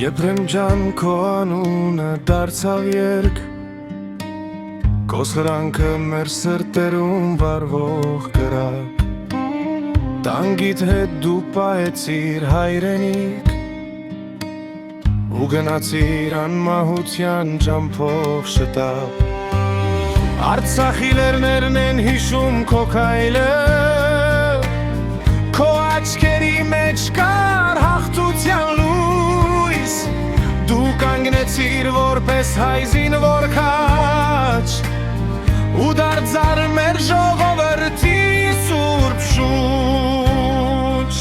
Եփրեմ ջան քո անունը դարձավ երգ Քո սրանքը մեր սրտերում վառվող կրակ Տանգիդ հետ դու պահեցիր հայրենիք Ու գնացիր անմահության ճամփով շտապ Արցախի լեռներն են հիշում քո քայլը Քո աչքերի մեջ կար հաղթության լույս Դու կանգնեցիր որպես հայ զինվոր քաչ Ու դարձար մեր ժողովրդի սուրբ շունչ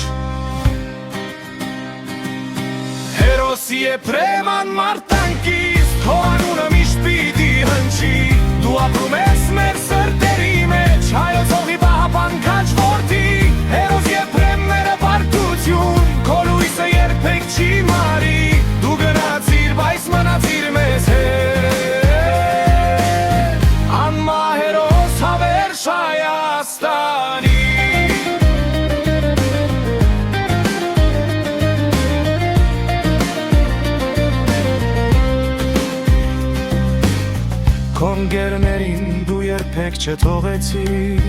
Հերոս Եփրեմ անմարտանքից Քո անունը միշտ պիտի հնչի Դու ապրում ես մեր սրտերի մեջ Հայոց հողի պահապան քաչ որդի Հերոս Եփրեմ մեր պարտություն Քո լույսը երբեք չի մարի Դու գնացիր, բայց մնացիր մեզ հետ Անմահերոս հավերժ Հայաստանի Քոնգերներին դու երբեք չթողեցիր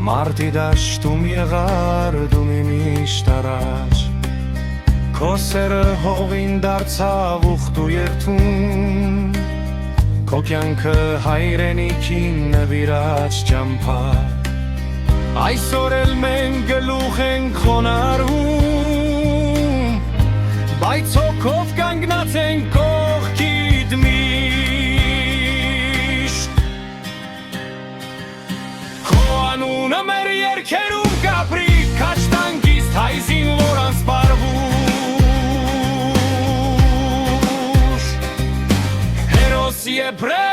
Մարտի դաշտում եղար դու միշտ առաջ Քո սերը հողին դարձավ ուխտ ու երդում Քո կյանքը հայրենիքին նվիրած ճամփա Այսօր էլ մենք գլուխ ենք խոնարհում Բայց հոգով կանգնած ենք կողքիդ միշտ Քո անունը մեր երգերում կապրի Քաչ տանկիստ հայ զինվոր անսպառվուշ Հերոս Եփրեմ